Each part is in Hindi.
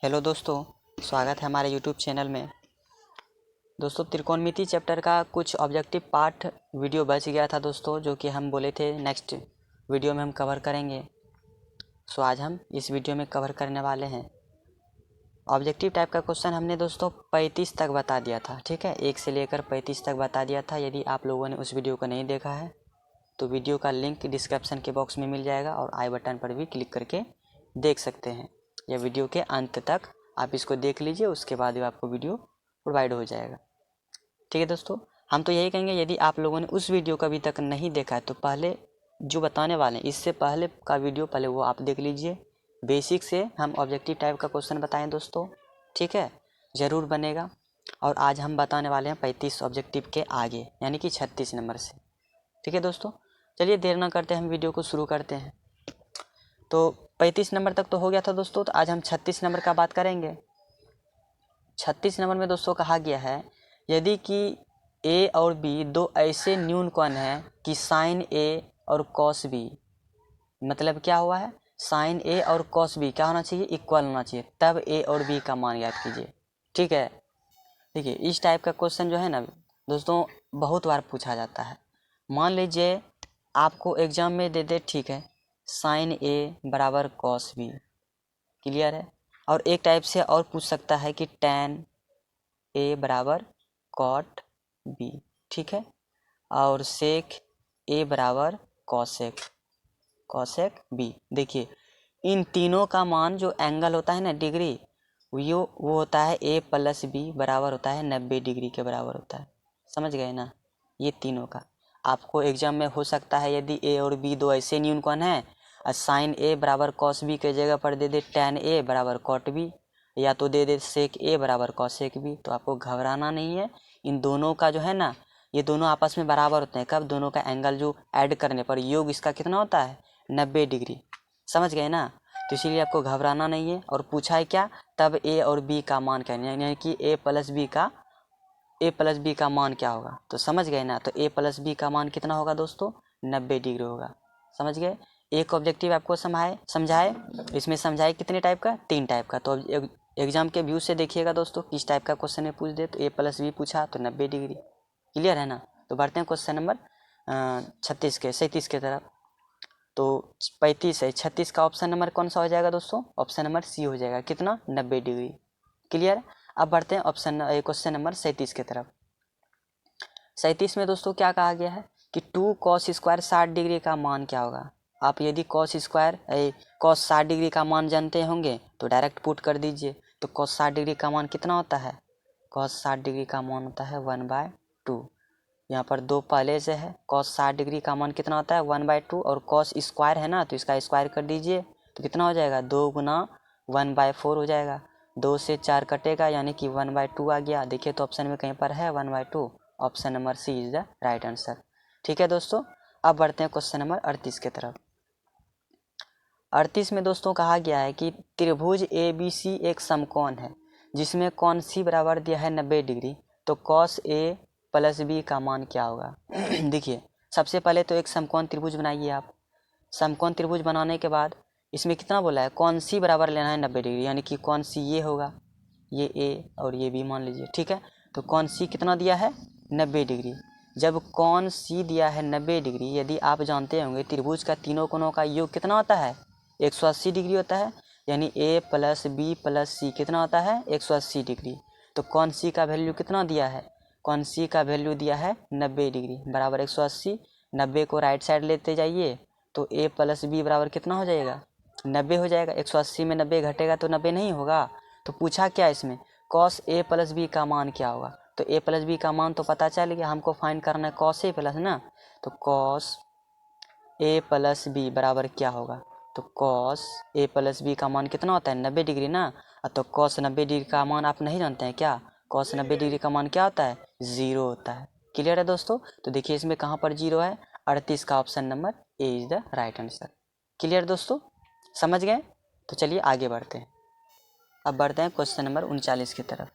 हेलो दोस्तों, स्वागत है हमारे यूट्यूब चैनल में। दोस्तों, त्रिकोणमिति चैप्टर का कुछ ऑब्जेक्टिव पार्ट वीडियो बच गया था दोस्तों, जो कि हम बोले थे नेक्स्ट वीडियो में हम कवर करेंगे। सो आज हम इस वीडियो में कवर करने वाले हैं। ऑब्जेक्टिव टाइप का क्वेश्चन हमने दोस्तों 35 तक बता दिया था, ठीक है, 1 से लेकर 35 तक बता दिया था। यदि आप लोगों ने उस वीडियो को नहीं देखा है तो वीडियो का लिंक डिस्क्रिप्शन के बॉक्स में मिल जाएगा और आई बटन पर भी क्लिक करके देख सकते हैं। या वीडियो के अंत तक आप इसको देख लीजिए, उसके बाद भी आपको वीडियो प्रोवाइड हो जाएगा। ठीक है दोस्तों, हम तो यही कहेंगे, यदि आप लोगों ने उस वीडियो को अभी तक नहीं देखा है तो पहले जो बताने वाले हैं इससे पहले का वीडियो पहले वो आप देख लीजिए। बेसिक से हम ऑब्जेक्टिव टाइप का क्वेश्चन बताएं दोस्तों, ठीक है, ज़रूर बनेगा। और आज हम बताने वाले हैं 35 ऑब्जेक्टिव के आगे, यानी कि 36 नंबर से। ठीक है दोस्तों, चलिए देर ना करते हम वीडियो को शुरू करते हैं। तो 35 नंबर तक तो हो गया था दोस्तों, तो आज हम 36 नंबर का बात करेंगे। 36 नंबर में दोस्तों कहा गया है, यदि कि ए और बी दो ऐसे न्यून कोण हैं कि साइन ए और कॉस बी, मतलब क्या हुआ है, साइन ए और कॉस बी क्या होना चाहिए, इक्वल होना चाहिए, तब ए और बी का मान याद कीजिए। ठीक है, देखिए इस टाइप का क्वेश्चन जो है ना दोस्तों बहुत बार पूछा जाता है। मान लीजिए आपको एग्जाम में दे दे, ठीक है, साइन ए बराबर कॉस बी, क्लियर है। और एक टाइप से और पूछ सकता है कि टैन ए बराबर कॉट बी, ठीक है, और सेक ए बराबर कॉसेक बी। देखिए इन तीनों का मान जो एंगल होता है ना, डिग्री, वो होता है ए प्लस बी बराबर होता है 90 डिग्री के बराबर होता है। समझ गए ना, ये तीनों का आपको एग्जाम में हो सकता है, यदि ए और बी दो ऐसे न्यून कोण हैं और साइन ए बराबर कॉस बी के जगह पर दे दे टैन ए बराबर कॉट बी, या तो दे दे सेक ए बराबर कॉसेक बी, तो आपको घबराना नहीं है। इन दोनों का जो है ना, ये दोनों आपस में बराबर होते हैं। कब? दोनों का एंगल जो ऐड करने पर योग इसका कितना होता है, 90 डिग्री। समझ गए ना, तो इसीलिए आपको घबराना नहीं है। और पूछा है क्या, तब ए और बी का मान क्या, यानी कि ए प्लस बी का मान क्या होगा, तो समझ गए ना। तो ए प्लस बी का मान कितना होगा दोस्तों, 90 डिग्री होगा। समझ गए। एक ऑब्जेक्टिव आपको समझाए, इसमें समझाए कितने टाइप का, 3 टाइप का। तो एग्जाम के व्यू से देखिएगा दोस्तों, किस टाइप का क्वेश्चन में पूछ दे, तो ए प्लस बी पूछा तो 90 डिग्री, क्लियर है ना। तो बढ़ते हैं क्वेश्चन नंबर 37 के तरफ। तो 35 है, 36 का ऑप्शन नंबर कौन सा हो जाएगा दोस्तों, ऑप्शन नंबर सी हो जाएगा, कितना, 90 डिग्री, क्लियर। अब बढ़ते हैं क्वेश्चन नंबर 37 की तरफ। 37 में दोस्तों क्या कहा गया है कि 2 कॉस स्क्वायर 60 डिग्री का मान क्या होगा। आप यदि कॉस 60 डिग्री का मान जानते होंगे तो डायरेक्ट पुट कर दीजिए। तो कॉस 60 डिग्री का मान कितना होता है, कॉस 60 डिग्री का मान होता है 1/2। यहाँ पर 2 पहले से है। कॉस 60 डिग्री का मान कितना होता है, 1/2, और कॉस स्क्वायर है ना, तो इसका स्क्वायर कर दीजिए तो कितना हो जाएगा, 2 गुना 1/4 हो जाएगा। 2 से 4 कटेगा, यानी कि 1/2 आ गया। देखिए तो ऑप्शन में कहीं पर है 1/2, option number C is the right answer. ठीक है दोस्तों, अब बढ़ते हैं क्वेश्चन नंबर 38 की तरफ। 38 में दोस्तों कहा गया है कि त्रिभुज ए बी सी एक समकोण है जिसमें कोण सी बराबर दिया है 90 डिग्री, तो कॉस ए प्लस बी का मान क्या होगा। देखिए सबसे पहले तो एक समकोण त्रिभुज बनाइए आप। समकोण त्रिभुज बनाने के बाद इसमें कितना बोला है, कोण सी बराबर लेना है 90 डिग्री, यानी कि कोण सी ये होगा, ये ए और ये बी मान लीजिए, ठीक है। तो कोण सी कितना दिया है, 90 डिग्री। जब कोण सी दिया है 90 डिग्री, यदि आप जानते होंगे त्रिभुज का तीनों कोणों का योग कितना होता है, 180 डिग्री होता है, यानी ए प्लस बी प्लस सी कितना होता है, 180 डिग्री। तो कोण सी का वैल्यू कितना दिया है, कोण सी का वैल्यू दिया है 90 डिग्री बराबर 180। 90 को राइट साइड लेते जाइए तो ए प्लस बी बराबर कितना हो जाएगा, 90 हो जाएगा। 180 में 90 घटेगा तो 90 नहीं होगा। तो पूछा क्या इसमें, कॉस ए प्लस बी का मान क्या होगा। तो ए प्लस बी का मान तो पता चल गया, हमको फाइंड करना है कॉस ए प्लस ना। तो कॉस ए प्लस बी बराबर क्या होगा, तो कॉस ए प्लस बी का मान कितना होता है, 90 डिग्री ना। तो कॉस 90 डिग्री का मान आप नहीं जानते हैं क्या, कॉस 90 डिग्री का मान क्या होता है, 0 होता है। क्लियर है दोस्तों। तो देखिए इसमें कहाँ पर 0 है, 38 का option number A is the right answer. Clear दोस्तों, समझ गए। तो चलिए आगे बढ़ते हैं। अब बढ़ते हैं क्वेश्चन नंबर 39 की तरफ।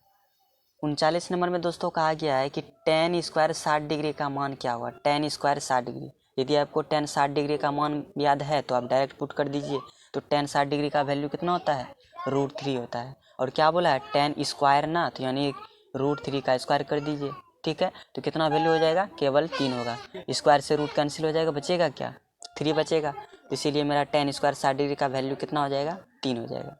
39 नंबर में दोस्तों कहा गया है कि टेन स्क्वायर 60 डिग्री का मान क्या होगा। टेन स्क्वायर 60 डिग्री, यदि आपको टेन 60 डिग्री का मान याद है तो आप डायरेक्ट पुट कर दीजिए। तो टेन 60 डिग्री का वैल्यू कितना होता है, √3 होता है। और क्या बोला है, टेन स्क्वायर ना, तो यानी √3 का स्क्वायर कर दीजिए। ठीक है, तो कितना वैल्यू हो जाएगा, केवल 3 होगा। स्क्वायर से रूट कैंसिल हो जाएगा, बचेगा क्या, 3 बचेगा। तो इसीलिए मेरा टेन स्क्वायर 60 डिग्री का वैल्यू कितना हो जाएगा, 3 हो जाएगा।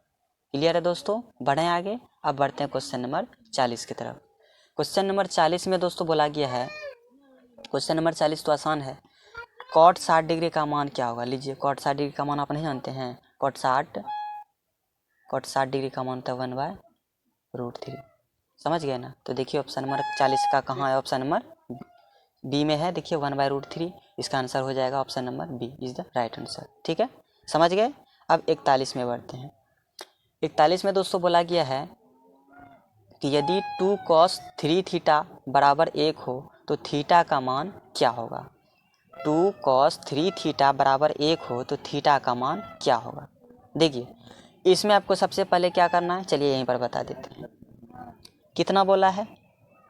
क्लियर है दोस्तों, बढ़ें आगे। अब बढ़ते हैं क्वेश्चन नंबर 40 की तरफ। क्वेश्चन नंबर 40 में दोस्तों बोला गया है, क्वेश्चन नंबर 40 तो आसान है। कॉट 60 डिग्री का मान क्या होगा। लीजिए, कॉट 60 डिग्री का मान आप नहीं जानते हैं। कॉट 60 डिग्री का मान होता है 1/√3। समझ गए ना। तो देखिए ऑप्शन नंबर 40 का कहाँ है, ऑप्शन नंबर बी में है। देखिए 1/√3, इसका आंसर हो जाएगा option number B is the right answer. ठीक है, समझ गए। अब 41 में बढ़ते हैं। 41 में दोस्तों बोला गया है कि यदि 2 cos 3 थीटा बराबर 1 हो तो थीटा का मान क्या होगा। 2 cos 3 थीटा बराबर 1 हो तो थीटा का मान क्या होगा। देखिए, इसमें आपको सबसे पहले क्या करना है, चलिए यहीं पर बता देते हैं। कितना बोला है,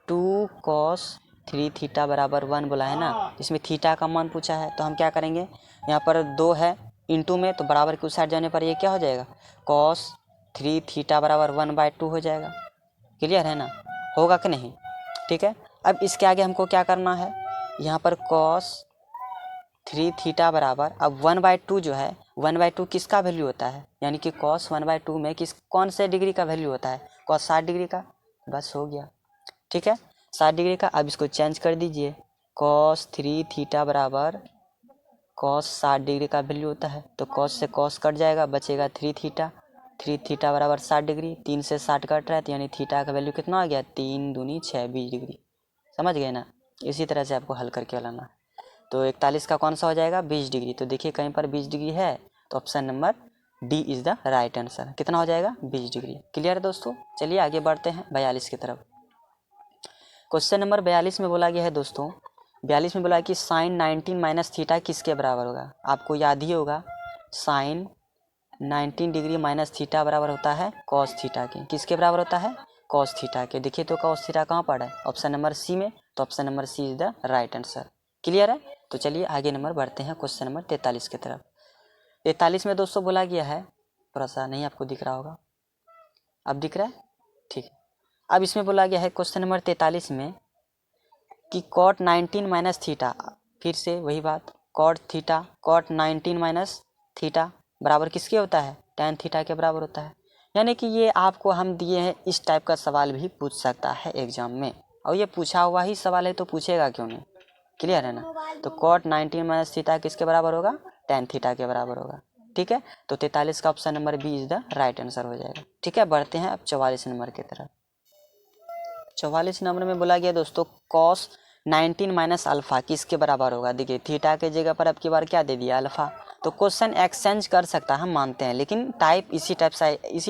2 cos 3 थीटा बराबर 1 बोला है ना। इसमें थीटा का मान पूछा है, तो हम क्या करेंगे, यहाँ पर 2 है इंटू में, तो बराबर के उस साइड जाने पर ये क्या हो जाएगा, cos 3 थीटा बराबर 1/2 हो जाएगा। क्लियर है ना, होगा कि नहीं। ठीक है, अब इसके आगे हमको क्या करना है, यहाँ पर cos 3 थीटा बराबर, अब 1/2 जो है, 1/2 किसका वैल्यू होता है, यानी कि cos 1/2 में कौन से डिग्री का वैल्यू होता है, cos 60 डिग्री का। बस हो गया। ठीक है, 60 डिग्री का। अब इसको चेंज कर दीजिए, cos 3 थीटा बराबर cos 60 डिग्री का वैल्यू होता है, तो cos से cos कट जाएगा, बचेगा 3 थीटा। 3 थीटा बराबर 60 डिग्री, 3 से 60 कट रहा है, तो यानी थीटा का वैल्यू कितना आ गया, 3 दूनी 6, 20 डिग्री। समझ गए ना। इसी तरह से आपको हल करके लाना है। तो 41 का कौन सा हो जाएगा, 20 डिग्री। तो देखिए कहीं पर 20 डिग्री है, तो option number D is the right answer. कितना हो जाएगा, 20 डिग्री। क्लियर है दोस्तों, चलिए आगे बढ़ते हैं 42 की तरफ। क्वेश्चन नंबर 42 में बोला गया है दोस्तों, 42 में बोला है कि साइन 19 माइनस थीटा किसके बराबर होगा। आपको याद ही होगा, साइन 19 डिग्री माइनस थीटा बराबर होता है कॉस थीटा के। किसके बराबर होता है, कॉस थीटा के। देखिए तो कॉस थीटा कहाँ पर है, ऑप्शन नंबर सी में, तो option number C is the right answer. Clear है। तो चलिए आगे नंबर बढ़ते हैं क्वेश्चन नंबर 43 की तरफ। 43 में दोस्तों बोला गया है, थोड़ा सा नहीं आपको दिख रहा होगा, अब दिख रहा है, ठीक है। अब इसमें बोला गया है क्वेश्चन नंबर 43 में कि कॉट 19 माइनस थीटा, फिर से वही बात, कॉट 19 माइनस थीटा बराबर किसके होता है, tan थीटा के बराबर होता है। यानी कि ये आपको हम दिए हैं, इस टाइप का सवाल भी पूछ सकता है एग्जाम में, और ये पूछा हुआ ही सवाल है तो पूछेगा क्यों नहीं। क्लियर है ना। तो कॉट 19 माइनस थीटा किसके बराबर होगा, tan थीटा के बराबर होगा। ठीक है, तो 43 का option number B is the right answer हो जाएगा। ठीक है, बढ़ते हैं अब 44 नंबर की तरफ। 44 नंबर में बोला गया दोस्तों, cos 19 माइनस अल्फ़ा किसके बराबर होगा। देखिए थीटा के जगह पर अब की बार क्या दे दिया, अल्फ़ा। तो क्वेश्चन एक्सचेंज कर सकता है, हम मानते हैं, लेकिन टाइप इसी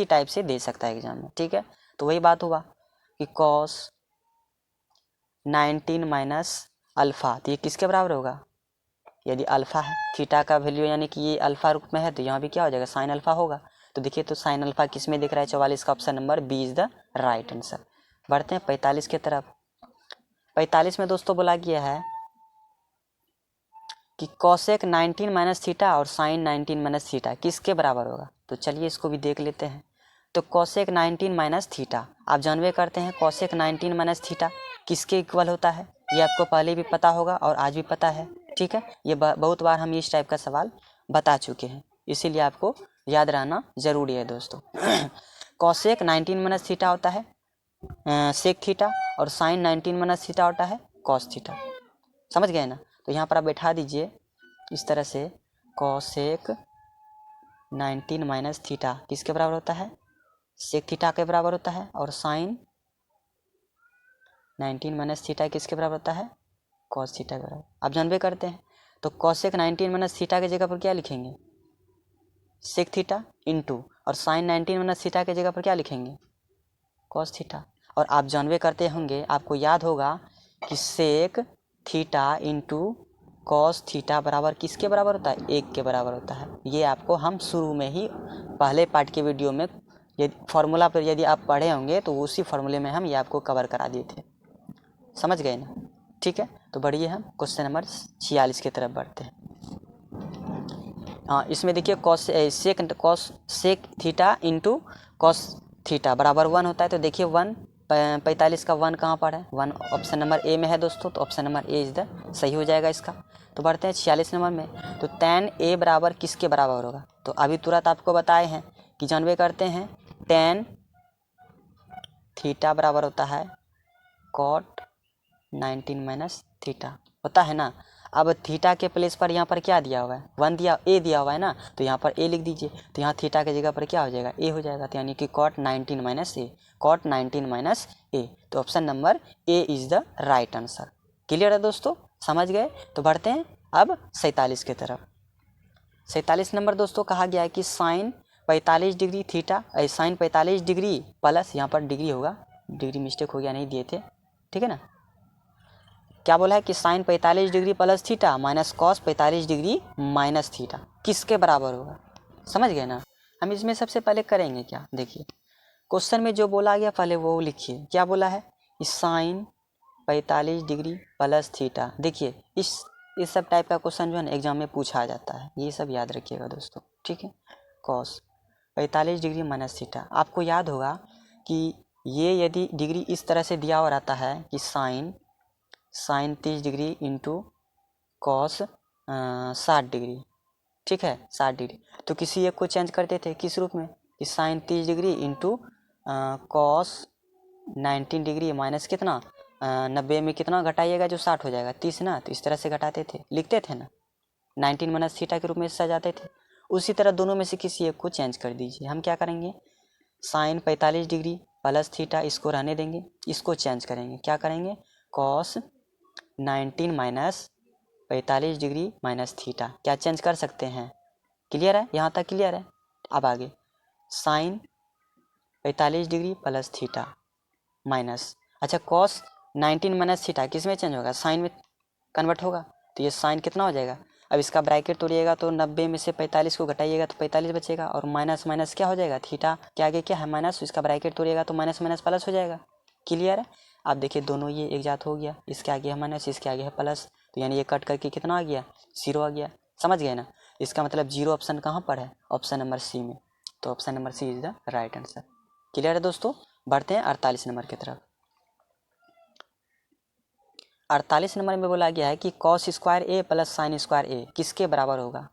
टाइप से दे सकता है एग्जाम में। ठीक है, तो वही बात हुआ कि cos 19 माइनस अल्फ़ा, तो ये किसके बराबर होगा, यदि अल्फ़ा है, थीटा का वैल्यू यानी कि ये अल्फ़ा रूप में है, तो यहाँ भी क्या हो जाएगा, साइन अल्फ़ा होगा। तो देखिए तो साइन अल्फ़ा किस में दिख रहा है, 44 का option number B is the right answer. बढ़ते हैं 45 की तरफ। 45 में दोस्तों बोला गया है कि कॉसेक 19 माइनस थीटा और साइन 19 माइनस थीटा किसके बराबर होगा। तो चलिए इसको भी देख लेते हैं। तो कॉसेक 19 माइनस थीटा, आप जानवे करते हैं कॉसेक 19 माइनस थीटा किसके इक्वल होता है, ये आपको पहले भी पता होगा और आज भी पता है। ठीक है, ये बहुत बार हम इस टाइप का सवाल बता चुके हैं, इसीलिए आपको याद रहना ज़रूरी है दोस्तों। कॉसेक 19 माइनस थीटा होता है सेक थीटा, और साइन 19 माइनस थीटा होता है कॉस थीटा। समझ गए ना। तो यहाँ पर आप बैठा दीजिए इस तरह से, कॉसेक 19 माइनस थीटा किसके बराबर होता है, सेक थीटा के बराबर होता है, और साइन 19 माइनस थीटा किसके बराबर होता है, कॉस थीटा के बराबर। आप जानबे करते हैं। तो कॉसेक 19 माइनस थीटा के जगह पर क्या लिखेंगे, सेक थीटा इंटू, और साइन 19 माइनस थीटा के जगह पर क्या लिखेंगे, कॉस थीटा। और आप जानबे करते होंगे, आपको याद होगा कि sec theta into cos theta बराबर किसके बराबर होता है, 1 के बराबर होता है। ये आपको हम शुरू में ही पहले पार्ट के वीडियो में यदि फार्मूला पर यदि आप पढ़े होंगे तो उसी फार्मूले में हम ये आपको कवर करा दिए थे। समझ गए ना। ठीक है, तो बढ़िए हम क्वेश्चन नंबर 46 की तरफ बढ़ते हैं। हाँ, इसमें देखिए sec theta into cos theta बराबर 1 होता है। तो देखिए 1 45 का 1 कहाँ पर है, 1 ऑप्शन नंबर ए में है दोस्तों। तो option number A is the सही हो जाएगा इसका। तो बढ़ते हैं 46 नंबर में। तो tan a बराबर किसके बराबर होगा, तो अभी तुरंत आपको बताए हैं कि जानवे करते हैं tan थीटा बराबर होता है cot 19 माइनस थीटा, होता है ना। अब थीटा के प्लेस पर यहाँ पर क्या दिया हुआ है, 1 दिया, ए दिया हुआ है ना, तो यहाँ पर ए लिख दीजिए। तो यहाँ थीटा की जगह पर क्या हो जाएगा, ए हो जाएगा। तो यानी कि cot 19 माइनस ए, cot 19 माइनस ए। तो option number A is the right answer. Clear है दोस्तों, समझ गए। तो बढ़ते हैं अब 47 की तरफ। 47 नंबर दोस्तों कहा गया है कि sine 45 degree theta, sine 45 degree plus, यहाँ पर डिग्री होगा, डिग्री मिस्टेक हो गया, नहीं दिए थे, ठीक है ना। क्या बोला है कि sine 45 degree plus theta minus cos 45 degree minus theta किसके बराबर होगा, समझ गए ना। हम इसमें सबसे पहले करेंगे क्या, देखिए क्वेश्चन में जो बोला गया पहले वो लिखिए। क्या बोला है कि साइन 45 डिग्री प्लस थीटा। देखिए इस सब टाइप का क्वेश्चन जो है ना एग्जाम में पूछा जाता है, ये सब याद रखिएगा दोस्तों, ठीक है। कॉस 45 डिग्री माइनस थीटा, आपको याद होगा कि ये यदि डिग्री इस तरह से दिया हुआ रहता है कि sine 30 degree into cos 60 degree, ठीक है 60 डिग्री, तो किसी एक को चेंज करते थे किस रूप में कि sine 30 degree into cos 19 degree minus कितना 90 में कितना घटाइएगा जो 60 हो जाएगा 30 ना, तो इस तरह से घटाते थे, लिखते थे ना, 19 माइनस थीटा के रूप में सजाते थे। उसी तरह दोनों में से किसी एक को चेंज कर दीजिए। हम क्या करेंगे, साइन 45 डिग्री प्लस थीटा इसको रहने देंगे, इसको चेंज करेंगे, क्या करेंगे cos 19 minus 45 degree minus theta, क्या चेंज कर सकते हैं। क्लियर है, यहाँ तक क्लियर है। अब आगे sine 45 degree plus theta minus, अच्छा कॉस 19 माइनस थीटा किस में चेंज होगा, साइन में कन्वर्ट होगा। तो ये साइन कितना हो जाएगा, अब इसका ब्रैकेट तोड़िएगा तो 90 में से 45 को घटाइएगा तो 45 बचेगा, और माइनस माइनस क्या हो जाएगा, थीटा के आगे क्या है माइनस, इसका ब्रैकेट तोड़िएगा तो माइनस माइनस प्लस हो जाएगा। क्लियर है। आप देखिए दोनों ये एक जात हो गया, इसके आगे है माइनस, इसके आगे है प्लस, तो यानी ये कट करके कितना आ गया, 0 आ गया, समझ गए ना। इसका मतलब 0 ऑप्शन कहाँ पर है, ऑप्शन नंबर सी में। तो option number C is the right answer. Clear है दोस्तों। बढ़ते हैं 48 नंबर की तरफ। 48 नंबर में बोला गया है कि cos square A plus sign square ए किसके बराबर होगा।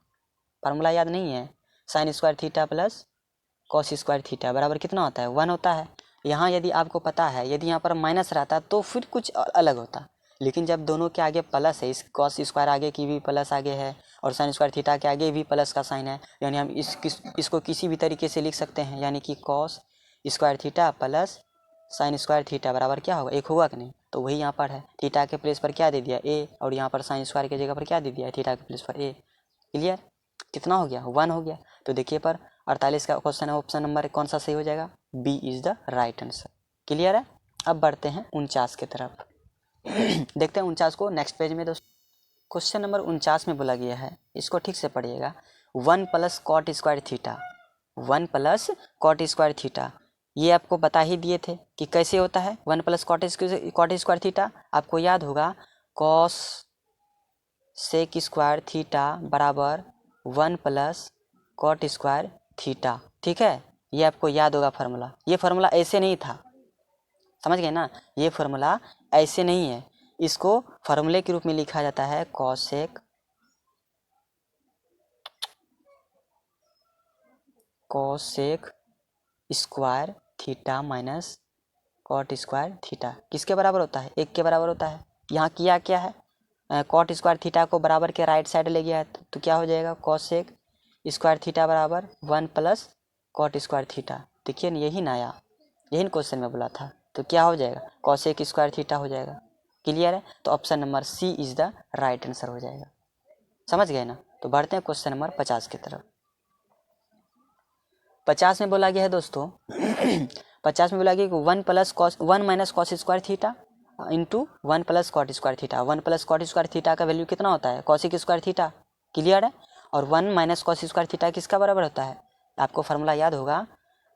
फार्मूला याद नहीं है, sign square theta plus cos square theta बराबर कितना होता है, 1 होता है। यहाँ यदि आपको पता है, यदि यहाँ पर माइनस रहता तो फिर कुछ अलग होता, लेकिन जब दोनों के आगे प्लस है, इस कॉस स्क्वायर आगे की भी प्लस आगे है और साइन स्क्वायर थीटा के आगे भी प्लस का साइन है, यानी हम इसको किसी भी तरीके से लिख सकते हैं, यानी कि cos square theta plus sign square theta बराबर क्या होगा, एक होगा कि नहीं। तो वही यहाँ पर है, थीटा के प्लेस पर क्या दे दिया ए, और यहाँ पर साइन स्क्वायर की जगह पर क्या दे दिया है, थीटा के प्लेस पर ए। क्लियर, कितना हो गया, 1 हो गया। तो देखिए पर 48 का क्वेश्चन है, ऑप्शन नंबर कौन सा सही हो जाएगा, B is the right answer. Clear है। अब बढ़ते हैं 49 की तरफ। देखते हैं 49 को नेक्स्ट पेज में दोस्तों। क्वेश्चन नंबर 49 में बोला गया है, इसको ठीक से पढ़िएगा, 1 plus cot square theta, 1 plus cot square theta, ये आपको बता ही दिए थे कि कैसे होता है 1 प्लस कॉट स्क्वायर थीटा। आपको याद होगा कॉस सेक स्क्वायर थीटा बराबर 1 प्लस कॉट स्क्वायर थीटा, ठीक है। ये आपको याद होगा फार्मूला, ये फार्मूला ऐसे नहीं था, समझ गए ना, ये फार्मूला ऐसे नहीं है, इसको फार्मूले के रूप में लिखा जाता है cosec square theta minus cot square theta किसके बराबर होता है, 1 के बराबर होता है। यहाँ किया क्या है, कॉट स्क्वायर थीटा को बराबर के राइट साइड ले गया है, तो क्या हो जाएगा कॉसेक स्क्वायर थीटा बराबर 1 प्लस कॉट स्क्वायर थीटा। देखिए यही ना आया, यही क्वेश्चन में बोला था, तो क्या हो जाएगा कॉसेक स्क्वायर थीटा हो जाएगा। क्लियर है। तो option number C is the right answer हो जाएगा, समझ गए ना। तो बढ़ते हैं क्वेश्चन नंबर 50 की तरफ। 50 में बोला गया है दोस्तों 50 में बोला गया कि 1 minus cos square theta into 1 plus cot square theta. 1 plus cot square theta का वैल्यू कितना होता है, कॉसिक स्क्वायर थीटा। क्लियर है। और 1 माइनस कॉस स्क्वायर थीटा किसका बराबर होता है, आपको फार्मूला याद होगा,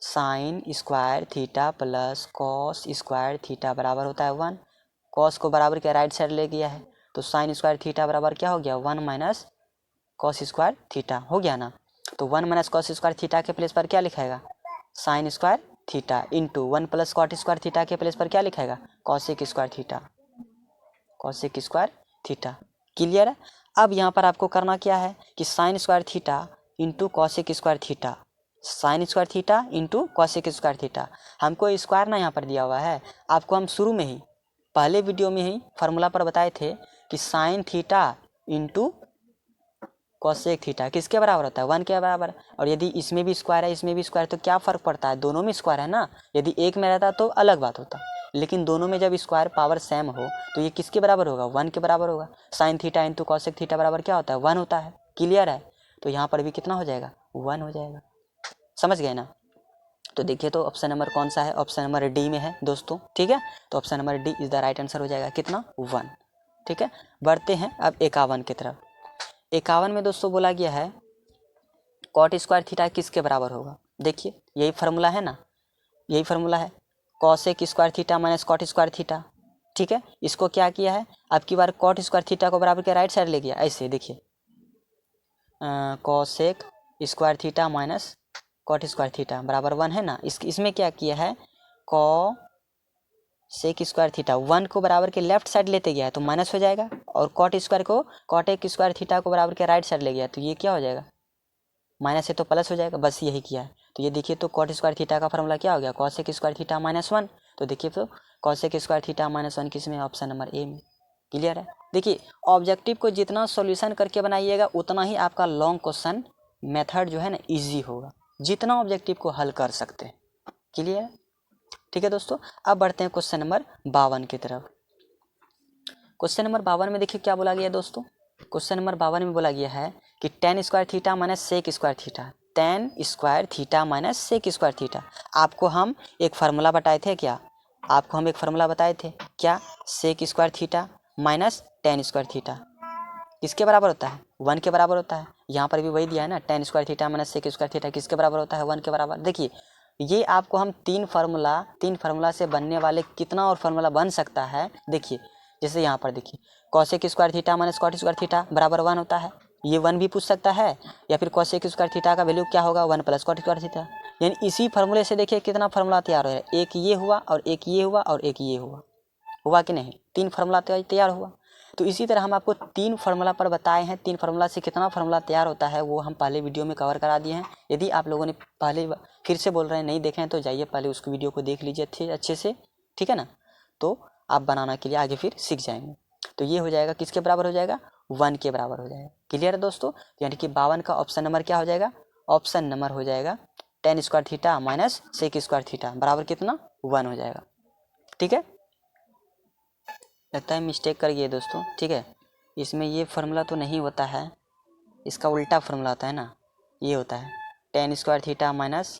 sign square theta plus cos square theta बराबर होता है 1। कॉस को बराबर के राइट साइड ले गया है, तो साइन स्क्वायर थीटा बराबर क्या हो गया 1 माइनस कॉस स्क्वायर थीटा हो गया ना। तो 1 माइनस कॉस स्क्वायर थीटा के प्लेस पर क्या लिखाएगा, sine square theta into 1 plus cot square theta के प्लेस पर क्या लिखाएगा, cosec square theta, cosec square theta. Clear है। अब यहाँ पर आपको करना क्या है कि sine square theta into cosec square theta, sine square theta into cosec square theta. हमको स्क्वायर ना यहाँ पर दिया हुआ है, आपको हम शुरू में ही पहले वीडियो में ही फार्मूला पर बताए थे कि sine theta into cosec theta किसके बराबर होता है, 1 के बराबर। और यदि इसमें भी स्क्वायर है इसमें भी स्क्वायर, तो क्या फ़र्क पड़ता है, दोनों में स्क्वायर है ना। यदि एक में रहता तो अलग बात होता, लेकिन दोनों में जब स्क्वायर पावर सेम हो तो ये किसके बराबर होगा, 1 के बराबर होगा। Sign theta into cosec theta बराबर क्या होता है, 1 होता है। क्लियर है। तो यहाँ पर भी कितना हो जाएगा, 1 हो जाएगा। समझ गए ना। तो देखिए तो ऑप्शन नंबर कौन सा है, ऑप्शन नंबर डी में है दोस्तों। ठीक है, तो option number D is the right answer हो जाएगा, कितना, 1। ठीक है, बढ़ते हैं अब 51 की तरफ। 51 में दोस्तों बोला गया है कॉट स्क्वायर थीटा किसके बराबर होगा। देखिए यही फार्मूला है ना, यही फार्मूला है, cosec square theta minus cot square theta. ठीक है, इसको क्या किया है, अब की बार कॉट स्क्वायर थीटा को बराबर के राइट साइड ले गया, ऐसे देखिए cosec square theta minus cot square theta बराबर 1 है ना। इसमें क्या किया है, कॉसेक स्क्वायर थीटा 1 को बराबर के लेफ्ट साइड लेते गया है तो माइनस हो जाएगा, और कॉट स्क्वायर को कॉटेक स्क्वायर थीटा को बराबर के राइट साइड ले गया तो ये क्या हो जाएगा, माइनस है तो प्लस हो जाएगा, बस यही किया है। तो ये देखिए तो कॉट स्क्वायर थीटा का फॉर्मूला क्या हो गया, कॉसेक स्क्वायर थीटा माइनस 1। तो देखिए तो कॉसेक स्क्वायर थीटा माइनस 1 किस में, ऑप्शन नंबर ए में। क्लियर है। देखिए ऑब्जेक्टिव को जितना सॉल्यूशन करके बनाइएगा उतना ही आपका लॉन्ग क्वेश्चन मेथड जो है ना ईजी होगा, जितना ऑब्जेक्टिव को हल कर सकते हैं। क्लियर है। ठीक है दोस्तों, अब बढ़ते हैं क्वेश्चन नंबर 52 की तरफ। क्वेश्चन नंबर 52 में देखिए क्या बोला गया दोस्तों, क्वेश्चन नंबर 52 में बोला गया है कि tan square theta minus sec square theta, tan square theta minus sec square theta. आपको हम एक फार्मूला बताए थे क्या, आपको हम एक फार्मूला बताए थे क्या, sec square theta minus tan square theta किसके बराबर होता है, 1 के बराबर होता है। यहाँ पर भी वही दिया है ना, tan square theta minus sec square theta किसके बराबर होता है, 1 के बराबर। देखिए ये आपको हम तीन फार्मूला से बनने वाले कितना और फार्मूला बन सकता है। देखिए जैसे यहाँ पर देखिए cosec square theta minus cot square theta बराबर 1 होता है, ये 1 भी पूछ सकता है, या फिर कॉसेक स्क्वायर थीटा का वैल्यू क्या होगा, 1 प्लस कॉट स्क्वायर थीटा। यानी इसी फार्मूले से देखिए कितना फार्मूला तैयार हो रहा है, एक ये हुआ और एक ये हुआ और एक ये हुआ कि नहीं, 3 फार्मूला तैयार हुआ। तो इसी तरह हम आपको 3 फार्मूला पर बताए हैं, 3 फार्मूला से कितना फार्मूला तैयार होता है वो हम पहले वीडियो में कवर करा दिए हैं। यदि आप लोगों ने पहले, फिर से बोल रहे हैं नहीं देखे हैं तो जाइए पहले उस वीडियो को देख लीजिए अच्छे से, ठीक है ना। तो आप बनाना के लिए आगे फिर सीख जाएंगे। तो ये हो जाएगा किसके बराबर हो जाएगा, 1 के बराबर हो जाएगा। क्लियर है दोस्तों, यानी कि 52 का ऑप्शन नंबर क्या हो जाएगा, ऑप्शन नंबर हो जाएगा tan square theta minus sec square theta बराबर कितना, 1 हो जाएगा। ठीक है, लगता है मिस्टेक कर गए दोस्तों। ठीक है, इसमें ये फार्मूला तो नहीं होता है, इसका उल्टा फार्मूला होता है ना, ये होता है tan square theta minus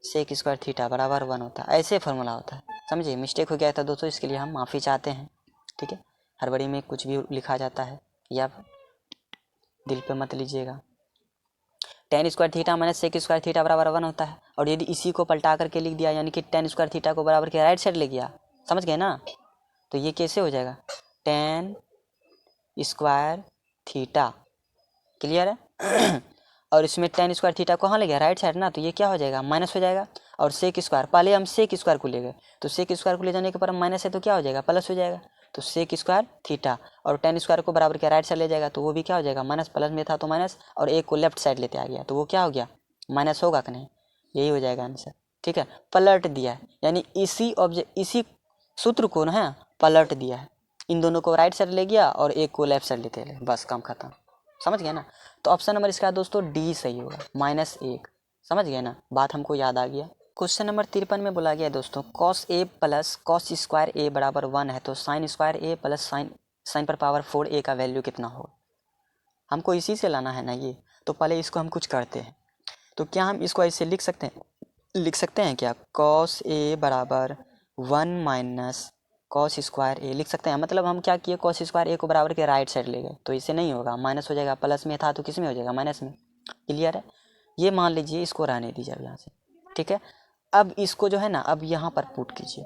sec square theta बराबर 1 होता है, ऐसे फार्मूला होता है। समझिए मिस्टेक हो गया था दोस्तों, इसके लिए हम माफ़ी चाहते हैं। ठीक है, हड़बड़ी में कुछ भी लिखा जाता है, या दिल पे मत लीजिएगा। tan square theta minus sec square theta बराबर 1 होता है, और यदि इसी को पलटा करके लिख दिया यानी कि tan स्क्वायर थीटा को बराबर के राइट साइड ले गया, समझ गए ना, तो ये कैसे हो जाएगा, tan स्क्वायर थीटा। क्लियर है। और इसमें tan स्क्वायर थीटा कहाँ ले गया, राइट साइड ना, तो ये क्या हो जाएगा, माइनस हो जाएगा। और सेक स्क्वायर, पहले हम सेक स्क्वायर को ले गए, तो सेक स्क्वायर को ले जाने के पर माइनस है तो क्या हो जाएगा, प्लस हो जाएगा। तो सेक स्क्वायर थीटा और tan स्क्वायर को बराबर के राइट साइड ले जाएगा तो वो भी क्या हो जाएगा, माइनस, प्लस में था तो माइनस, और एक को लेफ्ट साइड लेते आ गया तो वो क्या हो गया, माइनस होगा कि नहीं, यही हो जाएगा आंसर। ठीक है, पलट दिया है, यानी इसी सूत्र को ना पलट दिया है, इन दोनों को राइट साइड ले गया और एक को लेफ्ट साइड लेते गए, बस काम खत्म। समझ गए ना। तो ऑप्शन नंबर इसका दोस्तों डी सही होगा, -1। समझ गए ना, बात हमको याद आ गया। क्वेश्चन नंबर 53 में बोला गया दोस्तों cos a plus cos square a बराबर 1 है, तो sine square a plus sign पर पावर 4a का वैल्यू कितना होगा। हमको इसी से लाना है ना ये, तो पहले इसको हम कुछ करते हैं। तो क्या हम इसको ऐसे लिख सकते हैं क्या, cos a बराबर 1 माइनस cos स्क्वायर a लिख सकते हैं। मतलब हम क्या किए, cos स्क्वायर a को बराबर के राइट साइड ले गए, तो इसे नहीं होगा, माइनस हो जाएगा, प्लस में था तो किस में हो जाएगा, माइनस में। क्लियर है, ये मान लीजिए, इसको रहने दीजिए अब यहाँ से। ठीक है, अब इसको जो है ना, अब यहाँ पर पुट कीजिए,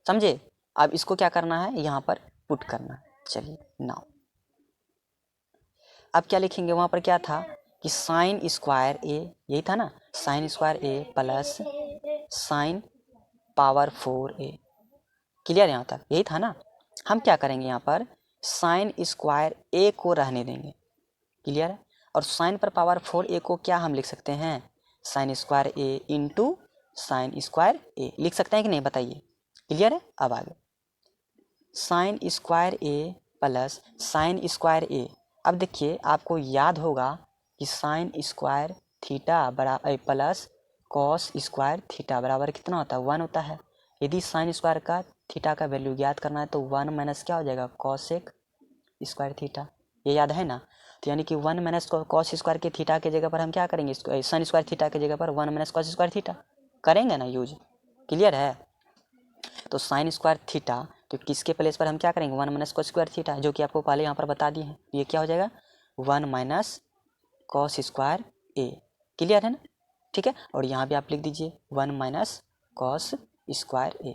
समझे। अब इसको क्या करना है, यहाँ पर पुट करना है। चलिए नाउ अब क्या लिखेंगे, वहाँ पर क्या था कि साइन स्क्वायर ए, यही था ना, sine square A plus sine power 4a। Clear यहाँ तक? यही था ना। हम क्या करेंगे यहाँ पर साइन स्क्वायर a को रहने देंगे। क्लियर है? और साइन पर पावर 4a को क्या हम लिख सकते हैं, sine square a into sine square a लिख सकते हैं कि नहीं, बताइए। क्लियर है? अब आगे sine square a plus sine square a। अब देखिए आपको याद होगा कि साइन स्क्वायर थीटा बराबर प्लस कॉस स्क्वायर थीटा बराबर कितना होता है, 1 होता है। यदि साइन स्क्वायर का थीटा का वैल्यू ज्ञात करना है तो 1 माइनस क्या हो जाएगा, कॉसेक स्क्वायर थीटा। ये याद है ना। तो यानी कि 1 माइनस कॉस स्क्वायर के थीटा के जगह पर हम क्या करेंगे, साइन स्क्वायर थीटा के जगह पर 1 माइनस कॉस स्क्वायर थीटा करेंगे ना यूज। क्लियर है? तो साइन स्क्वायर थीटा तो किसके प्लेस पर हम क्या करेंगे, 1 माइनस कॉस स्क्वायर थीटा, जो कि आपको पहले यहाँ पर बता दिए हैं। ये क्या हो जाएगा 1 माइनस कॉस स्क्वायर ए। क्लियर है ना? ठीक है। और यहाँ भी आप लिख दीजिए 1 माइनस कॉस स्क्वायर ए।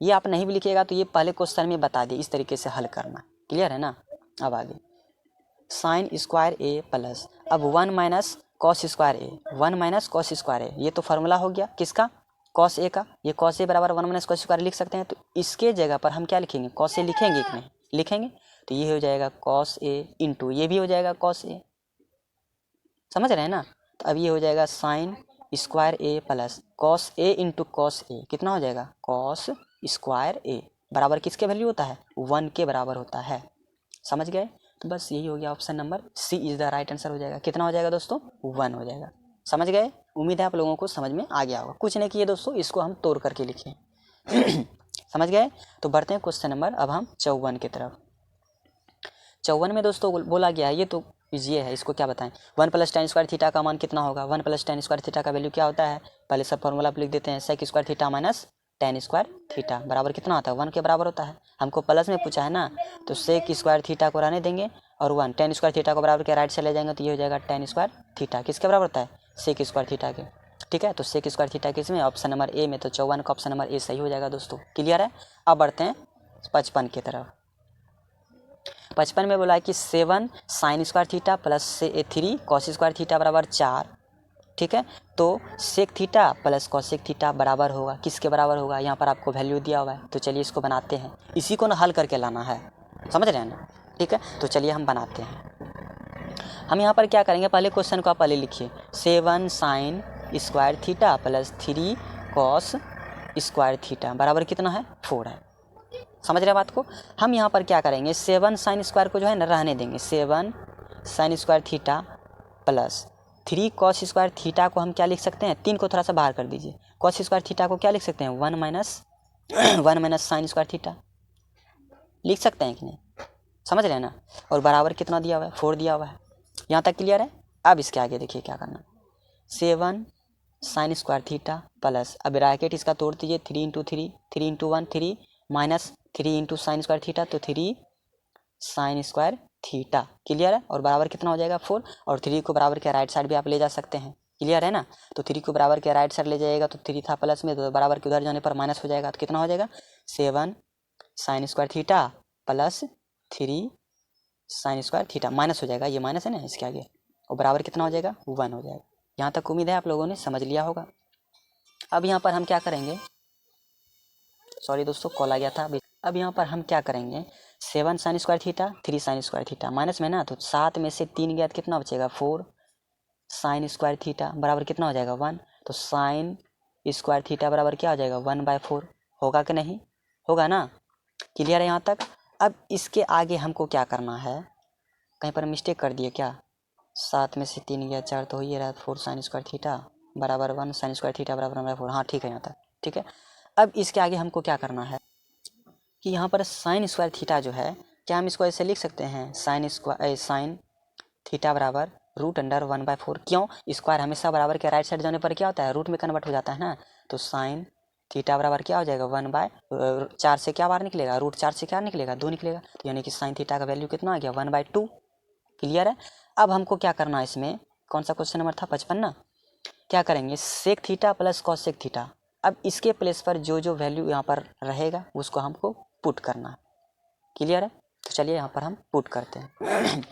ये आप नहीं भी लिखिएगा तो ये पहले क्वेश्चन में बता दिए, इस तरीके से हल करना। क्लियर है ना? अब आगे साइन स्क्वायर ए प्लस अब 1 माइनस कॉस स्क्वायर ए, 1 माइनस कॉस स्क्वायर ए, ये तो फार्मूला हो गया किसका, कॉस ए का। ये कॉस ए बराबर 1 माइनस कॉस स्क्वायर लिख सकते हैं। तो इसके जगह पर हम क्या लिखेंगे, कॉस ए लिखेंगे कि नहीं, लिखेंगे। तो ये हो जाएगा कॉस ए इंटू ये भी हो जाएगा कॉस ए। समझ रहे हैं ना? तो अब ये हो जाएगा sign square A plus cos A into cos A, कितना हो जाएगा, कॉस स्क्वायर ए बराबर किसके वैल्यू होता है, 1 के बराबर होता है। समझ गए? तो बस यही हो गया, option number C is the right answer हो जाएगा। कितना हो जाएगा दोस्तों, 1 हो जाएगा। समझ गए? उम्मीद है आप लोगों को समझ में आ गया होगा। कुछ नहीं किए दोस्तों, इसको हम तोड़ करके लिखे। समझ गए? तो बढ़ते हैं क्वेश्चन नंबर अब हम 54 की तरफ। 54 में दोस्तों बोला गया है, ये तो ये है, इसको क्या बताएं, 1 प्लस टेन स्क्वायर थीटा का मान कितना होगा। 1 प्लस टेन स्क्वायर थीटा का वैल्यू क्या होता है, पहले सब फॉर्मूला आप लिख देते हैं, sec square theta minus tan square theta बराबर कितना होता है, 1 के बराबर होता है। हमको प्लस में पूछा है ना, तो सेक स्क्वायर थीटा को रहने देंगे और 1 टेन स्क्वायर थीटा को बराबर के राइट से ले जाएंगे तो ये हो जाएगा टेन स्क्वायर थीटा, किसके बराबर होता है, सेक स्क्वायर थीटा के। ठीक है, तो सेक स्क्वायर थीटा किसमें, ऑप्शन नंबर ए में। तो 54 का ऑप्शन नंबर ए सही हो जाएगा दोस्तों। क्लियर है? अब बढ़ते हैं 55 की तरफ। 55 में बोला है कि 7 sine square theta plus 3 cos square theta बराबर 4। ठीक है, तो sec theta plus cosec theta बराबर होगा, किसके बराबर होगा, यहाँ पर आपको वैल्यू दिया हुआ है। तो चलिए इसको बनाते हैं, इसी को ना हल करके लाना है। समझ रहे हैं ना? ठीक है, तो चलिए हम बनाते हैं। हम यहाँ पर क्या करेंगे, पहले क्वेश्चन को आप पहले लिखिए, 7 sine square theta plus 3 cos square theta बराबर कितना है, 4 है। समझ रहे बात को? हम यहाँ पर क्या करेंगे, 7 साइन स्क्वायर को जो है ना रहने देंगे, 7 sine square theta plus 3 cos square theta को हम क्या लिख सकते हैं, 3 को थोड़ा सा बाहर कर दीजिए, कॉस स्क्वायर थीटा को क्या लिख सकते हैं, 1 माइनस साइन स्क्वायर थीटा लिख सकते हैं कि नहीं। समझ रहे हैं ना? और बराबर कितना दिया हुआ है, 4 दिया हुआ है। यहाँ तक क्लियर है? अब इसके आगे देखिए क्या करना, 7 साइन स्क्वायर थीटा प्लस अब ब्रैकेट इसका तोड़ दीजिए, 3 into 3, 3 into 1 3 minus 3 into sine square theta, तो 3 साइन स्क्वायर थीटा। क्लियर है? और बराबर कितना हो जाएगा, 4। और 3 को बराबर के राइट साइड भी आप ले जा सकते हैं। क्लियर है ना? तो 3 को बराबर के राइट साइड ले जाएगा तो 3 था प्लस में, तो बराबर के उधर जाने पर माइनस हो जाएगा। तो कितना हो जाएगा, 7 sine square theta plus 3 sign square theta minus हो जाएगा, ये माइनस है ना इसके आगे, और बराबर कितना हो जाएगा, 1 हो जाएगा। यहाँ तक उम्मीद है आप लोगों ने समझ लिया होगा। अब यहाँ पर हम क्या करेंगे, सॉरी दोस्तों कॉल आ गया था अभी। अब यहाँ पर हम क्या करेंगे, 7 sine square theta 3 sign square theta minus में ना, तो 7 में से 3 गया तो कितना बचेगा, 4 साइन स्क्वायर थीटा बराबर कितना हो जाएगा, 1। तो साइन स्क्वायर थीटा बराबर क्या हो जाएगा, 1/4 होगा कि नहीं, होगा ना। क्लियर है यहाँ तक? अब इसके आगे हमको क्या करना है, कहीं पर मिस्टेक कर दिए क्या, 7 में से 3 गया 4 तो हो ही रहा, 4 साइन स्क्वायर थीटा बराबर 1 साइन स्क्वायर थीटा बराबर 1/4। हाँ ठीक है यहाँ तक, ठीक है। अब इसके आगे हमको क्या करना है कि यहाँ पर साइन स्क्वायर थीटा जो है, क्या हम इसको ऐसे लिख सकते हैं, साइन थीटा बराबर √1/4। क्यों, स्क्वायर हमेशा बराबर के राइट साइड जाने पर क्या होता है, रूट में कन्वर्ट हो जाता है ना। तो साइन थीटा बराबर क्या हो जाएगा, 1/4 से क्या बाहर निकलेगा, √4 से क्या निकलेगा, 2 निकलेगा। तो यानी कि साइन थीटा का वैल्यू कितना आ गया, 1/2। क्लियर है? अब हमको क्या करना है, इसमें कौन सा क्वेश्चन नंबर था, 55 ना। क्या करेंगे, sec theta plus cosec theta. अब इसके प्लेस पर जो जो वैल्यू यहाँ पर रहेगा उसको हमको पुट करना है। क्लियर है? तो चलिए यहाँ पर हम पुट करते हैं।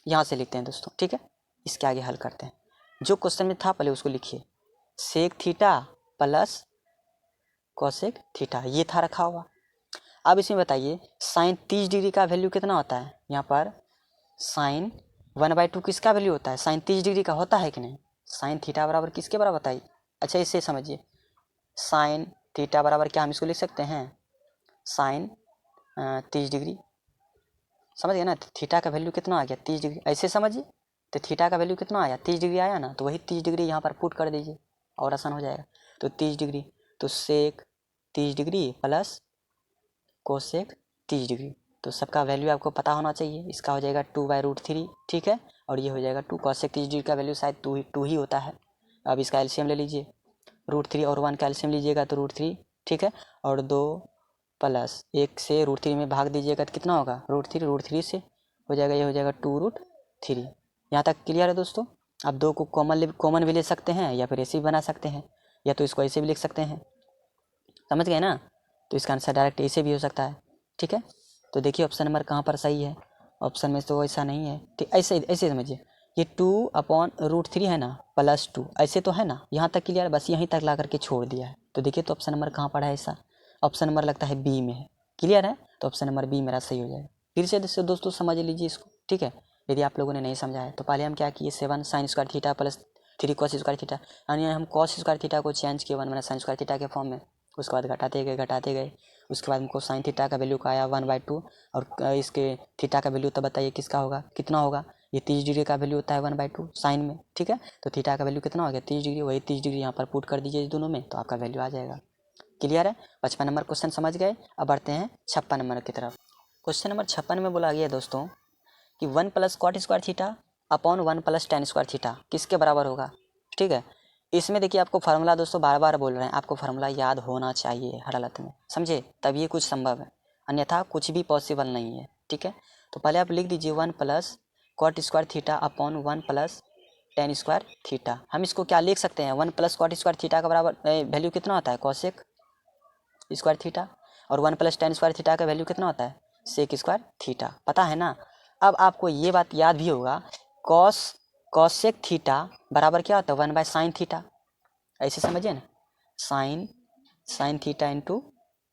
यहाँ से लिखते हैं दोस्तों, ठीक है। इसके आगे हल करते हैं, जो क्वेश्चन में था पहले उसको लिखिए। Sec theta plus cosec theta, ये था रखा हुआ। अब इसमें बताइए साइन 30 डिग्री का वैल्यू कितना होता है। यहाँ पर साइन 1/2 किसका वैल्यू होता है, साइन 30 डिग्री का होता है कि नहीं। साइन थीटा बराबर किसके बराबर बताइए। अच्छा इससे समझिए, साइन थीटा बराबर क्या हम इसको लिख सकते हैं, साइन 30 डिग्री, समझ गए ना। थीटा का वैल्यू कितना आ गया 30 डिग्री, ऐसे समझिए। तो थीटा का वैल्यू कितना आया 30 डिग्री आया ना, तो वही 30 डिग्री यहाँ पर पुट कर दीजिए और आसान हो जाएगा। तो 30 डिग्री, तो सेक 30 डिग्री प्लस कोसेक 30 डिग्री, तो सबका वैल्यू आपको पता होना चाहिए। इसका हो जाएगा 2/√3, ठीक है, और ये हो जाएगा 2। कोसेक 30 डिग्री का वैल्यू शायद 2 ही होता है। अब इसका एलसीएम ले लीजिए, √3 और 1 का एलसीएम लीजिएगा तो √3, ठीक है, और 2 प्लस 1 से √3 में भाग दीजिएगा तो कितना होगा √3 से हो जाएगा, ये हो जाएगा 2√3। यहाँ तक क्लियर है दोस्तों। अब 2 को कॉमन भी ले सकते हैं या फिर ऐसे भी बना सकते हैं, या तो इसको ऐसे भी लिख सकते हैं, समझ गए ना। तो इसका आंसर डायरेक्ट ऐसे भी हो सकता है, ठीक है। तो देखिए ऑप्शन नंबर कहाँ पर सही है, ऑप्शन में तो ऐसा नहीं है, ठीक। ऐसे ऐसे समझिए, ये 2/√3 है ना प्लस 2, ऐसे तो है ना, यहाँ तक क्लियर, बस यहीं तक ला करके छोड़ दिया है। तो देखिए तो ऑप्शन नंबर कहाँ पर है, ऐसा ऑप्शन नंबर लगता है बी में है, क्लियर है। तो ऑप्शन नंबर बी मेरा सही हो जाएगा। फिर से दोस्तों समझ लीजिए इसको, ठीक है। यदि आप लोगों ने नहीं समझा है तो पहले हम क्या किए, 7 sine square theta plus 3 cos square theta, यानी हम कॉस स्क्वायर थीटा को चेंज किया 1 साइन स्क्वायर थीटा के फॉर्म में। उसके बाद घटाते गए, उसके बाद हमको साइन थीटा का वैल्यू का आया 1/2, और इसके थीटा का वैल्यू तो बताइए किसका होगा, कितना होगा। ये 30 डिग्री का वैल्यू होता है 1/2 साइन में, ठीक है। तो थीटा का वैल्यू कितना हो गया 30 डिग्री, वही 30 डिग्री यहाँ पर पुट कर दीजिए इस दोनों में, तो आपका वैल्यू आ जाएगा। क्लियर है। 55 नंबर क्वेश्चन समझ गए। अब बढ़ते हैं 56 नंबर की तरफ। क्वेश्चन नंबर 56 में बोला गया दोस्तों कि 1 + cot square theta upon 1 + tan square theta किसके बराबर होगा, ठीक है। इसमें देखिए आपको फार्मूला दोस्तों बार बार बोल रहे हैं, आपको फार्मूला याद होना चाहिए हर हालत में, समझे, तभी कुछ संभव है, अन्यथा कुछ भी पॉसिबल नहीं है, ठीक है। तो पहले आप लिख दीजिए 1 + cot square theta upon 1 + tan square theta. हम इसको क्या लिख सकते हैं, 1 + कॉट स्क्वायर थीटा का बराबर वैल्यू कितना होता है कॉसेक स्क्वायर थीटा, और 1 + tan स्क्वायर थीटा का वैल्यू कितना होता है सेक स्क्वायर थीटा, पता है ना। अब आपको ये बात याद भी होगा, कॉसेक थीटा बराबर क्या होता है 1/sin थीटा, ऐसे समझिए ना, sign theta into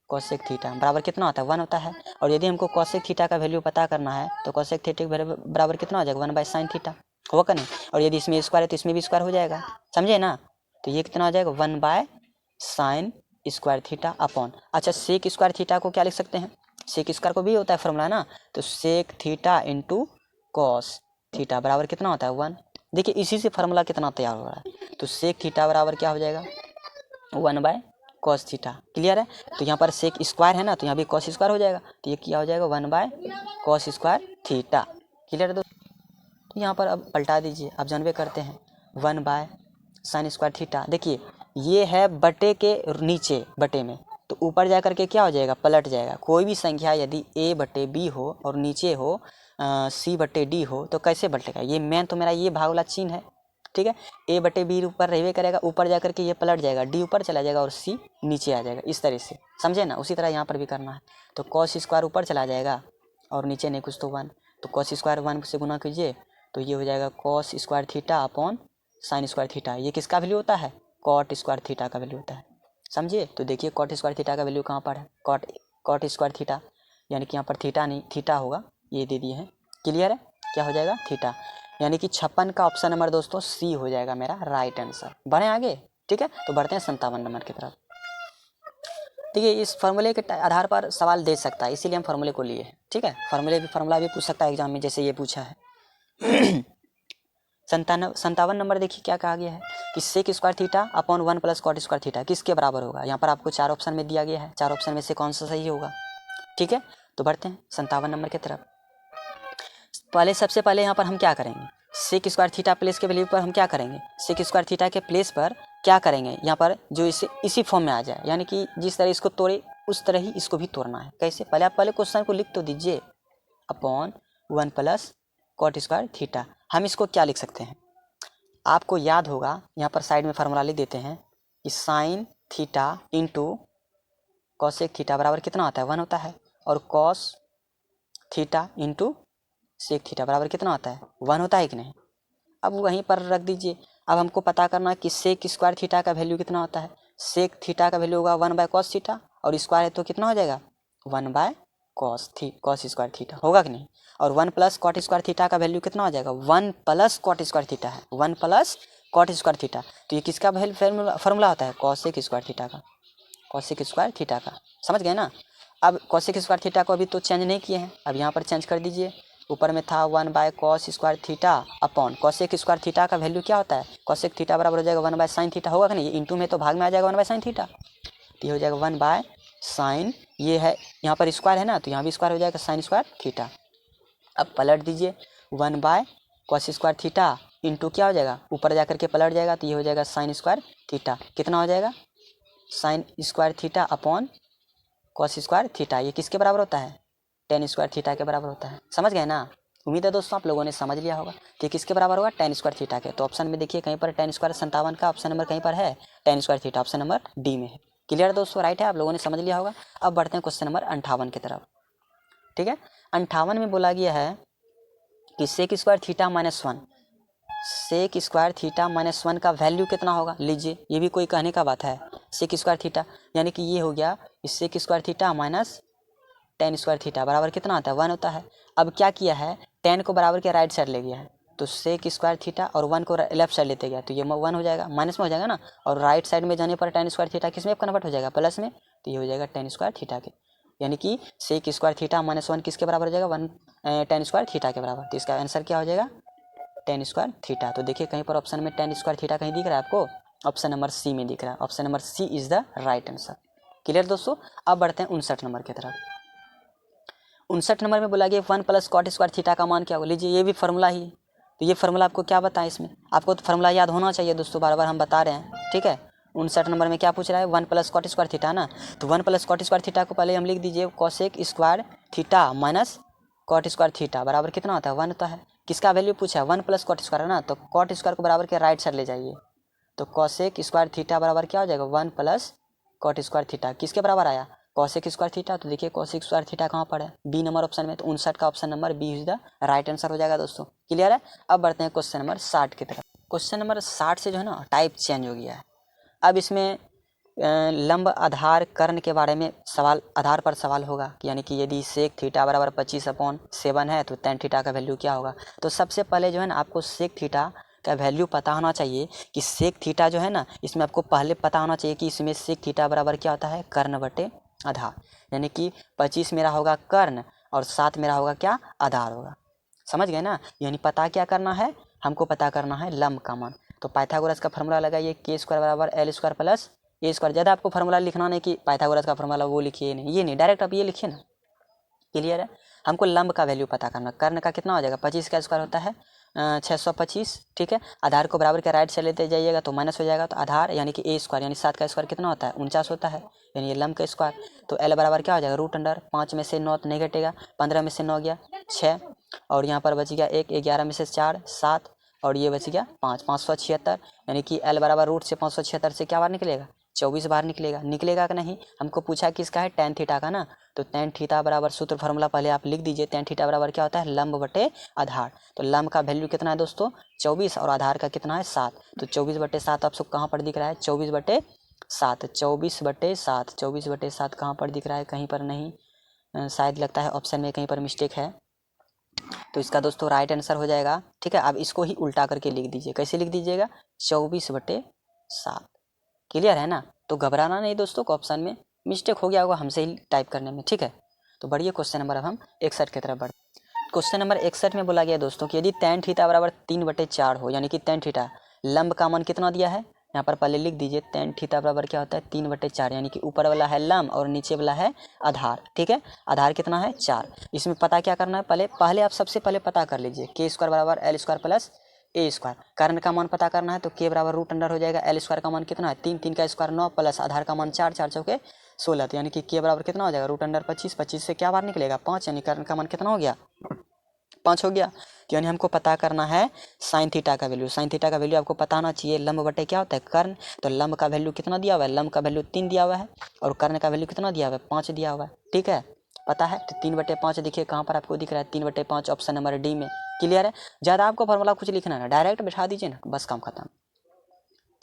cosec theta बराबर कितना होता है 1 होता है। और यदि हमको कॉसेक थीटा का वैल्यू पता करना है तो कॉसेक थीटा बराबर कितना हो जाएगा 1/sin थीटा, होगा नहीं। और यदि इसमें स्क्वायर है तो इसमें भी स्क्वायर हो जाएगा, समझे ना। तो ये कितना हो जाएगा 1/sin स्क्वायर थीटा अपॉन, अच्छा सेक स्क्वायर थीटा को क्या लिख सकते हैं, सेक स्क्वायर को भी होता है फॉर्मूला ना, तो sec theta into cos theta बराबर कितना होता है 1। देखिए इसी से फार्मूला कितना तैयार हो रहा है, तो सेक थीटा बराबर क्या हो जाएगा 1/cos थीटा, क्लियर है। तो यहाँ पर सेक स्क्वायर है ना, तो यहाँ भी कॉस स्क्वायर हो जाएगा, तो ये क्या हो जाएगा 1/cos स्क्वायर थीटा, क्लियर है दोस्तों। तो यहाँ पर अब पलटा दीजिए, आप जानबे करते हैं 1/sin स्क्वायर थीटा, देखिए ये है बटे के नीचे बटे में, तो ऊपर जा करके क्या हो जाएगा पलट जाएगा। कोई भी संख्या यदि a/b हो और नीचे हो c/d हो तो कैसे पलटेगा, ये मेन तो मेरा ये भाग वाला चिन्ह है, ठीक है। a/b ऊपर रहवे करेगा, ऊपर जा करके ये पलट जाएगा, d ऊपर चला जाएगा और c नीचे आ जाएगा, इस तरह से समझे ना। उसी तरह यहाँ पर भी करना है, तो cos स्क्वायर ऊपर चला जाएगा और नीचे नहीं कुछ तो 1, तो cos स्क्वायर 1 से गुना कीजिए तो ये हो जाएगा cos square theta upon sine square theta. ये किसका वैल्यू होता है कॉट स्क्वायर थीटा का वैल्यू होता है, समझिए। तो देखिए कॉट स्क्वायर थीटा का वैल्यू कहाँ पर है, कॉट स्क्वायर थीटा, यानी कि यहाँ पर थीटा नहीं थीटा होगा, ये दे दिए हैं, क्लियर है। क्या हो जाएगा थीटा, यानी कि 56 का ऑप्शन नंबर दोस्तों सी हो जाएगा मेरा राइट आंसर। बढ़े आगे, ठीक है। तो बढ़ते हैं 57 नंबर की तरफ। देखिए इस फार्मूले के आधार पर सवाल दे सकता है, इसीलिए हम फार्मूले को लिए हैं, ठीक है। फार्मूला भी पूछ सकता है एग्जाम में, जैसे ये पूछा है। 57 नंबर देखिए क्या कहा गया है कि sec square theta upon 1 + cot square theta किसके बराबर होगा। यहाँ पर आपको 4 ऑप्शन में दिया गया है, 4 ऑप्शन में से कौन सा सही होगा, ठीक है। तो बढ़ते हैं 57 नंबर की तरफ। सबसे पहले यहाँ पर हम क्या करेंगे, सेक स्क्वायर थीटा प्लेस के वैल्यू पर हम क्या करेंगे, सेक स्क्वायर थीटा के प्लेस पर क्या करेंगे, यहाँ पर जो इसी फॉर्म में आ जाए, यानी कि जिस तरह इसको तोड़े उस तरह ही इसको भी तोड़ना है। कैसे, पहले आप क्वेश्चन को लिख तो दीजिए, अपॉन 1 + कॉट स्क्वायर थीटा। हम इसको क्या लिख सकते हैं, आपको याद होगा, यहाँ पर साइड में फार्मूला लिख देते हैं कि sine theta into cosec theta बराबर कितना होता है 1 होता है, और cos theta into sec theta बराबर कितना होता है 1 होता है कि नहीं। अब वहीं पर रख दीजिए, अब हमको पता करना है कि सेक स्क्वायर थीटा का वैल्यू कितना होता है। सेक थीटा का वैल्यू होगा 1/cos थीटा, और स्क्वायर है तो कितना हो जाएगा 1/cos स्क्वायर थीटा, होगा कि नहीं। और 1 + cot स्क्वायर थीटा का वैल्यू कितना हो जाएगा 1 + cot स्क्वायर थीटा है, 1 + cot स्क्वायर थीटा। तो ये किसका फार्मूला होता है cosec स्क्वायर थीटा का, cosec स्क्वायर थीटा का। समझ गए ना। अब cosec स्क्वायर थीटा को अभी तो चेंज नहीं किए हैं, अब यहाँ पर चेंज कर दीजिए। ऊपर में था 1/cos square theta upon cosec square theta का वैल्यू क्या होता है cosec थीटा बराबर हो जाएगा 1/sin थीटा, होगा कि नहीं। इंटू में तो भाग में आ जाएगा 1/sin थीटा, तो ये हो जाएगा 1/sin, ये है यहाँ पर स्क्वायर है ना, तो यहाँ भी स्क्वायर हो जाएगा sin स्क्वायर थीटा। अब पलट दीजिए 1/cos स्क्वायर थीटा इंटू क्या हो जाएगा, ऊपर जा करके पलट जाएगा, तो ये हो जाएगा sin स्क्वायर थीटा। कितना हो जाएगा sin square theta upon cos square theta. ये किसके बराबर होता है tan स्क्वायर थीटा के बराबर होता है। समझ गए ना। उम्मीद है दोस्तों आप लोगों ने समझ लिया होगा कि किसके बराबर होगा tan स्क्वायर थीटा के। तो ऑप्शन में देखिए कहीं पर tan स्क्वायर 57 का ऑप्शन नंबर कहीं पर है, tan square theta option number D में है। क्लियर दोस्तों, राइट है, आप लोगों ने समझ लिया होगा। अब बढ़ते हैं क्वेश्चन नंबर 58 की तरफ। ठीक है, 58 में बोला गया है कि sec square theta -1, sec square theta -1 का वैल्यू कितना होगा। लीजिए ये भी कोई कहने का बात है, सेक स्क्वायर थीटा यानी कि ये हो गया इस sec square theta minus tan square theta बराबर कितना आता है 1 होता है। अब क्या किया है tan को बराबर के राइट साइड ले गया है, तो सेक स्क्वायर थीटा और 1 को लेफ्ट साइड लेते गया, तो ये 1 हो जाएगा, माइनस में हो जाएगा ना, और राइट साइड में जाने पर tan स्क्वायर थीटा किस में कन्वर्ट हो जाएगा प्लस में, तो ये हो जाएगा tan स्क्वायर थीटा के, यानी कि सेक स्क्वायर थीटा -1 किसके बराबर हो जाएगा 1 tan स्क्वायर थीटा के बराबर। तो इसका आंसर क्या हो जाएगा tan स्क्वायर थीटा। तो देखिए कहीं पर ऑप्शन में tan स्क्वायर थीटा कहीं दिख रहा है आपको, ऑप्शन नंबर सी में दिख रहा है, option number C is the right answer. Clear दोस्तों। अब बढ़ते हैं 59 नंबर की तरफ। 59 नंबर में बोला गया 1 + cot स्क्वायर थीटा का मान क्या होगा। लीजिए ये भी फार्मूला ही, तो ये फार्मूला आपको क्या बताएं, इसमें आपको तो फार्मूला याद होना चाहिए दोस्तों, बार बार हम बता रहे हैं। ठीक है, 59 नंबर में क्या पूछ रहा है 1 + cot स्क्वायर थीटा ना, तो 1 + cot स्क्वायर थीटा को पहले हम लिख दीजिए cosec square theta minus cot square theta बराबर कितना होता है 1 होता है। किसका वैल्यू पूछा है 1 + cot स्क्वायर है ना, तो cot स्क्वायर को बराबर के राइट साइड ले जाइए, तो cosec स्क्वायर थीटा बराबर क्या हो जाएगा 1 + cot स्क्वायर थीटा। किसके बराबर आया cosec स्क्वायर थीटा। तो देखिए cosec स्क्वायर थीटा कहाँ पर है बी नंबर ऑप्शन में, तो 59 का option number B is the right answer हो जाएगा दोस्तों। क्लियर है। अब बढ़ते हैं क्वेश्चन नंबर 60 की तरफ। क्वेश्चन नंबर 60 से जो है ना टाइप चेंज हो गया है। अब इसमें लंब आधार कर्ण के बारे में सवाल, आधार पर सवाल होगा कि यानी कि यदि सेक थीटा बराबर 25/7 है तो tan थीटा का वैल्यू क्या होगा। तो सबसे पहले जो है ना आपको सेक थीटा का वैल्यू पता होना चाहिए कि सेक थीटा जो है ना, इसमें आपको पहले पता होना चाहिए कि इसमें सेक थीटा बराबर क्या होता है कर्ण बटे आधार, यानी कि 25 मेरा होगा कर्ण और 7 मेरा होगा क्या आधार होगा। समझ गए ना। यानी पता क्या करना है, हमको पता करना है लंब का मान। तो पाइथागोरस का फार्मूला लगाइए k² बराबर l² प्लस a²। ज़्यादा आपको फार्मूला लिखना नहीं कि पाइथागोरस का फार्मूला वो लिखिए, नहीं ये नहीं, डायरेक्ट आप ये लिखिए ना। क्लियर है। हमको लंब का वैल्यू पता करना, कर्ण का कितना हो जाएगा 25 का स्क्वायर होता है 625। ठीक है, आधार को बराबर के राइट से लेते जाइएगा तो माइनस हो जाएगा, तो आधार यानी कि a² यानी 7 का स्क्वायर कितना होता है 49 होता है, यानी ये लंब का स्क्वायर। तो l बराबर क्या हो जाएगा √5 में से 9 नहीं घटेगा, 15 में से 9 गया 6, और यहाँ पर बच गया 1, 11 में से 4 7, और ये बच गया 5, 576, यानी कि l बराबर रूट से 576 से क्या बार निकलेगा 24 बार निकलेगा। निकलेगा कि नहीं, हमको पूछा किसका है tan थीटा का ना, तो tan थीटा बराबर सूत्र फार्मूला पहले आप लिख दीजिए, tan थीटा बराबर क्या होता है लंब बटे आधार। तो लंब का वैल्यू कितना है दोस्तों 24 और आधार का कितना है 7, तो 24/7 आप सब कहाँ पर दिख रहा है 24/7, 24/7, 24/7 कहाँ पर दिख रहा है, कहीं पर नहीं, शायद लगता है ऑप्शन में कहीं पर मिस्टेक है, तो इसका दोस्तों राइट आंसर हो जाएगा। ठीक है, अब इसको ही उल्टा करके लिख दीजिए, कैसे लिख दीजिएगा 24/7। क्लियर है ना। तो घबराना नहीं दोस्तों, को ऑप्शन में मिस्टेक हो गया होगा हमसे ही टाइप करने में। ठीक है, तो बढ़िए क्वेश्चन नंबर अब हम 61 की तरफ बढ़ते। क्वेश्चन नंबर 61 में बोला गया दोस्तों कि यदि tan थीटा बराबर 3/4 हो, यानी कि tan थीटा लंब का मान कितना दिया है, यहाँ पर पहले लिख दीजिए tan थीटा बराबर क्या होता है 3/4, यानी कि ऊपर वाला है लंब और नीचे वाला है आधार। ठीक है, आधार कितना है 4। इसमें पता क्या करना है, पहले आप सबसे पहले पता कर लीजिए k² बराबर l² प्लस a²। कर्ण का मान पता करना है तो k बराबर √अंडर हो जाएगा, l² का मान कितना है 3, 3 का स्क्वायर 9 प्लस आधार का मान 4, 4 चौके 16, तो यानी कि k बराबर कितना हो जाएगा √अंडर 25, 25 से क्या बार निकलेगा 5, यानी कर्ण का मान कितना हो गया 5 हो गया। तो यानी हमको पता करना है साइन थीटा का वैल्यू। साइन थीटा का वैल्यू आपको पता होना चाहिए, लंब बटे क्या होता है कर्ण, तो लंब का वैल्यू कितना दिया हुआ है, लंब का वैल्यू 3 दिया हुआ है और कर्ण का वैल्यू कितना दिया हुआ है 5 दिया हुआ है। ठीक है, पता है, तो 3/5 देखिए कहाँ पर आपको दिख रहा है 3/5 ऑप्शन नंबर डी में। क्लियर है। ज़्यादा आपको फॉर्मूला कुछ लिखना है ना, डायरेक्ट बैठा दीजिए ना, बस काम खत्म।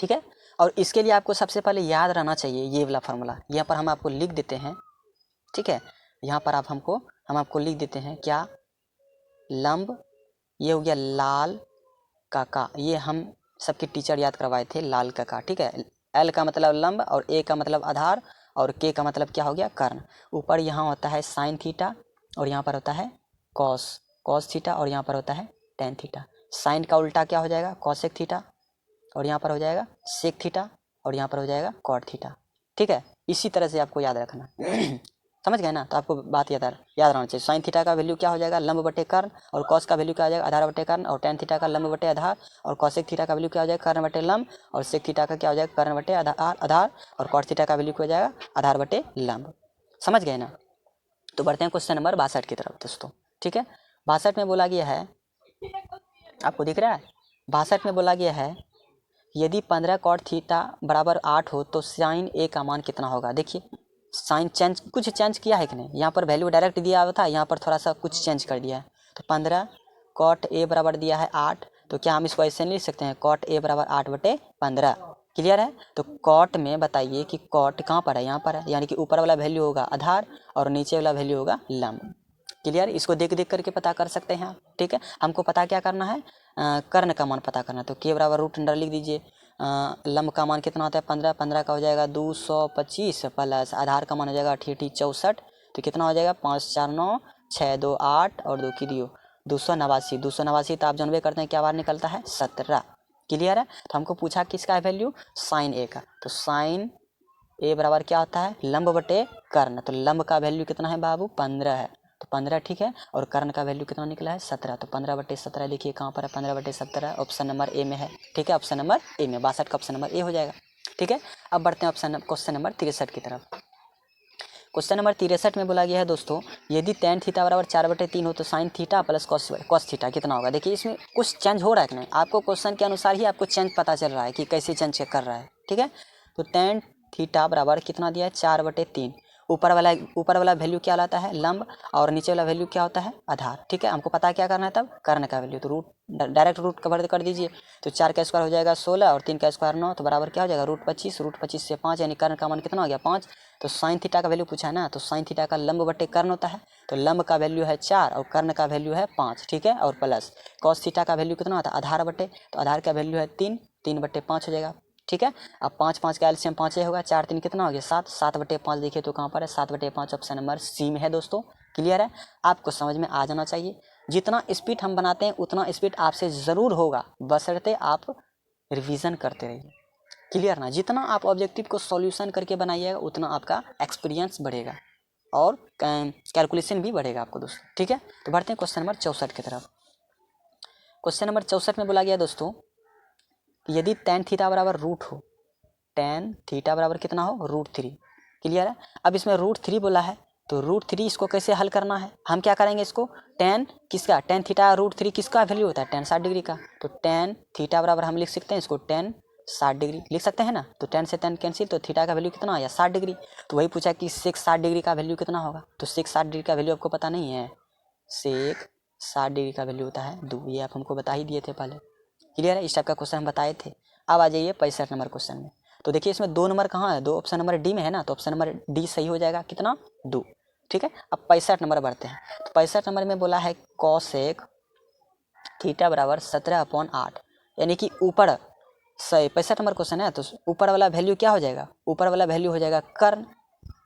ठीक है। और इसके लिए आपको सबसे पहले याद रहना चाहिए ये वाला फार्मूला, यहाँ पर हम आपको लिख देते हैं, ठीक है। यहाँ पर हम आपको लिख देते हैं क्या, लंब, ये हो गया लाल का, ये हम सबके टीचर याद करवाए थे, लाल का, ठीक है। एल का मतलब लंब और ए का मतलब आधार और के का मतलब क्या हो गया, कर्ण। ऊपर यहाँ होता है साइन थीटा और यहाँ पर होता है कॉस थीटा और यहाँ पर होता है टेन थीटा। साइन का उल्टा क्या हो जाएगा, कॉसेक थीटा और यहाँ पर हो जाएगा सेक थीटा और यहाँ पर हो जाएगा कॉट थीटा, ठीक है। इसी तरह से आपको याद रखना समझ गए ना। तो आपको बात याद रहना चाहिए। साइन थीटा का वैल्यू क्या हो जाएगा, लंब बटे कर्ण, और कॉस का वैल्यू क्या हो जाएगा, आधार बटे कर्ण, और टेन थीटा का लंब बटे आधार, और कॉसेक थीटा का वैल्यू क्या हो जाएगा, कर्ण बटे लंब, और सेक थीटा का क्या हो जाएगा, कर्ण बटे आधार, और कॉट थीटा का वैल्यू क्या हो जाएगा, आधार बटे लंब। समझ गए ना। तो बढ़ते हैं क्वेश्चन नंबर 62 की तरफ दोस्तों, ठीक है। 62 में बोला गया है, आपको दिख रहा है, 62 में बोला गया है यदि 15 कॉट थीटा बराबर 8 हो तो साइन ए का मान कितना होगा। देखिए साइन कुछ चेंज किया है कि नहीं, यहाँ पर वैल्यू डायरेक्ट दिया हुआ था, यहाँ पर थोड़ा सा कुछ चेंज कर दिया है। तो 15 कॉट ए बराबर दिया है 8, तो क्या हम इसको ऐसे नहीं लिख सकते हैं, कॉट ए बराबर 8/15। क्लियर है। तो कॉट में बताइए कि कॉट कहाँ पर है, यहाँ पर है, यानी कि ऊपर वाला वैल्यू होगा आधार और नीचे वाला वैल्यू होगा लंब। क्लियर, इसको देख करके पता कर सकते हैं आप, ठीक है। हमको पता क्या करना है, कर्ण का मान पता करना। तो के बराबर रूट अंडर लिख दीजिए, लंब का मान कितना होता है 15, 15 का हो जाएगा 225 प्लस आधार का मान हो जाएगा 64, तो कितना हो जाएगा 5 4 9 6 2 8 और 2 की दियो 289। तो आप जानबे करते हैं क्या बार निकलता है 17। क्लियर है। तो हमको पूछा किसका है वैल्यू, साइन ए का। तो साइन ए बराबर क्या होता है, लंब बटे कर्ण। तो लंब का वैल्यू कितना है बाबू 15 है, तो 15 ठीक है। और कर्ण का वैल्यू कितना निकला है 17, तो 15/17 देखिए कहाँ पर है, 15/17 ऑप्शन नंबर ए में है, ठीक है। ऑप्शन नंबर ए में 62 का ऑप्शन नंबर ए हो जाएगा, ठीक है। अब बढ़ते हैं क्वेश्चन नंबर 63 की तरफ। क्वेश्चन नंबर 63 में बोला गया है दोस्तों, यदि tan थीटा बराबर 4/3 हो तो sine theta plus cos theta कितना होगा। देखिए इसमें कुछ चेंज हो रहा है कि नहीं, आपको क्वेश्चन के अनुसार ही आपको चेंज पता चल रहा है कि कैसे चेंज कर रहा है, ठीक है। तो tan थीटा बराबर कितना दिया है 4/3, ऊपर वाला वैल्यू क्या लाता है लंब, और नीचे वाला वैल्यू क्या होता है आधार, ठीक है। हमको पता क्या करना है तब, कर्ण का वैल्यू। तो रूट डायरेक्ट रूट कवर कर दीजिए, तो 4 का स्क्वायर हो जाएगा 16 और 3 का स्क्वायर 9, तो बराबर क्या हो जाएगा √25, √25 से 5, यानी कर्ण का मान कितना हो गया 5। तो साइन थीटा का वैल्यू पूछा है ना, तो साइन थीटा का लंब बटे कर्ण होता है, तो लंब का वैल्यू है 4 और कर्ण का वैल्यू है 5, ठीक है। और प्लस कॉस थीटा का वैल्यू कितना होता है आधार बटे, तो आधार का वैल्यू है 3, 3/5 हो जाएगा, ठीक है। अब 5 5 का एलसीएम 5 ही होगा, 4 3 कितना हो गया 7, 7/5 देखिए तो कहाँ पर है 7/5 ऑप्शन नंबर सी में है दोस्तों। क्लियर है, आपको समझ में आ जाना चाहिए। जितना स्पीड हम बनाते हैं उतना स्पीड आपसे ज़रूर होगा, बशर्ते आप रिवीजन करते रहिए। क्लियर ना, जितना आप ऑब्जेक्टिव को सॉल्यूशन करके बनाइएगा उतना आपका एक्सपीरियंस बढ़ेगा और कैलकुलेशन भी बढ़ेगा आपको दोस्तों, ठीक है। तो बढ़ते हैं क्वेश्चन नंबर 64 की तरफ। क्वेश्चन नंबर 64 में बोला गया दोस्तों, यदि tan थीटा बराबर रूट हो, tan थीटा बराबर कितना हो √3। क्लियर है। अब इसमें √3 बोला है, तो √3 इसको कैसे हल करना है, हम क्या करेंगे इसको, tan किसका, tan थीटा √3 किसका वैल्यू होता है tan 60 डिग्री का। तो tan थीटा बराबर हम लिख सकते हैं इसको tan 60 डिग्री लिख सकते हैं ना। तो tan से tan कैंसिल, तो थीटा का वैल्यू कितना आया 60 डिग्री। तो वही पूछा कि सेक 60 डिग्री का वैल्यू कितना होगा, तो सेक 60 डिग्री का वैल्यू आपको पता नहीं है, सेक 60 डिग्री का वैल्यू होता है 2, ये आप हमको बता ही दिए थे पहले। क्लियर है, इस टाइप का क्वेश्चन हम बताए थे। अब आ जाइए 65 नंबर क्वेश्चन में। तो देखिए इसमें 2 नंबर कहाँ है, 2 ऑप्शन नंबर डी में है ना, तो ऑप्शन नंबर डी सही हो जाएगा, कितना 2, ठीक है। अब 65 नंबर बढ़ते हैं। तो 65 नंबर में बोला है कॉसेक थीटा बराबर 17/8, यानी कि ऊपर सही 65 नंबर क्वेश्चन है, तो ऊपर वाला वैल्यू क्या हो जाएगा, ऊपर वाला वैल्यू हो जाएगा कर्ण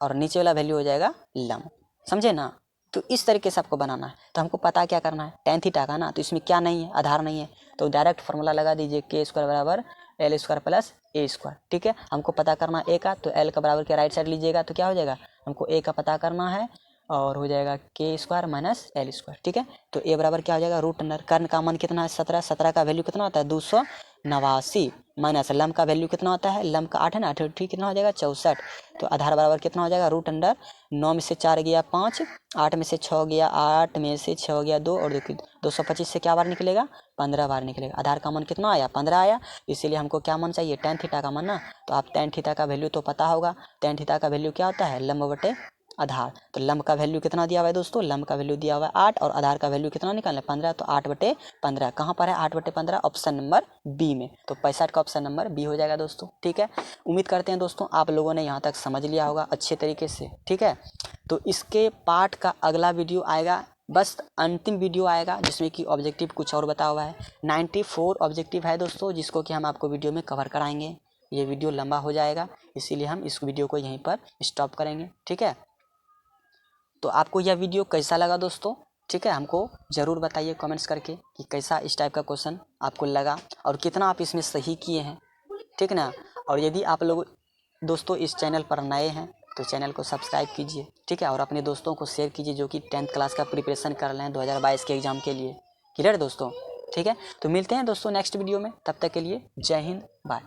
और नीचे वाला वैल्यू हो जाएगा लंब, समझे ना। तो इस तरीके से आपको बनाना है। तो हमको पता क्या करना है tan थीटा का ना, तो इसमें क्या नहीं है आधार नहीं है, तो डायरेक्ट फार्मूला लगा दीजिए k² बराबर l² प्लस a², ठीक है। हमको पता करना a का, तो l का बराबर के राइट साइड लीजिएगा तो क्या हो जाएगा, हमको a का पता करना है और हो जाएगा k² माइनस l², ठीक है। तो a बराबर क्या हो जाएगा रूट अंडर, कर्ण का मान कितना है 17, 17 का वैल्यू कितना होता है 289, माइनस लंब का वैल्यू कितना होता है, लंब का 8 है ना, 8 कितना हो जाएगा 64। तो आधार बराबर कितना हो जाएगा रूट अंडर 9 में से 4 गया 5, 8 में से 6 गया 8 में से 6 गया 2 और 225 से क्या बार निकलेगा 15 बार निकलेगा। आधार का मान कितना आया 15 आया, इसीलिए हमको क्या मान चाहिए tan थीटा का मान ना। तो आप tan थीटा का वैल्यू तो पता होगा, tan थीटा का वैल्यू क्या होता है लंब बटे आधार। तो लंब का वैल्यू कितना दिया हुआ है दोस्तों, लंब का वैल्यू दिया हुआ है 8 और आधार का वैल्यू कितना निकालना है 15। तो 8/15 कहाँ पर है 8/15 ऑप्शन नंबर बी में। तो 65 का ऑप्शन नंबर बी हो जाएगा दोस्तों। ठीक है, उम्मीद करते हैं दोस्तों आप लोगों ने यहाँ तक समझ लिया होगा अच्छे तरीके से। ठीक है, तो इसके पार्ट का अगला वीडियो आएगा, बस अंतिम वीडियो आएगा जिसमें कि ऑब्जेक्टिव कुछ और बता हुआ है। 94 ऑब्जेक्टिव है दोस्तों, जिसको कि हम आपको वीडियो में कवर कराएंगे। ये वीडियो लंबा हो जाएगा, इसीलिए हम इस वीडियो को यहीं पर स्टॉप करेंगे। ठीक है, तो आपको यह वीडियो कैसा लगा दोस्तों, ठीक है, हमको ज़रूर बताइए कमेंट्स करके कि कैसा इस टाइप का क्वेश्चन आपको लगा और कितना आप इसमें सही किए हैं। ठीक ना, और यदि आप लोग दोस्तों इस चैनल पर नए हैं तो चैनल को सब्सक्राइब कीजिए। ठीक है, और अपने दोस्तों को शेयर कीजिए जो कि 10th क्लास का प्रिपरेशन कर रहे हैं 2022 के एग्ज़ाम के लिए। क्लियर दोस्तों, ठीक है, तो मिलते हैं दोस्तों नेक्स्ट वीडियो में, तब तक के लिए जय हिंद, बाय।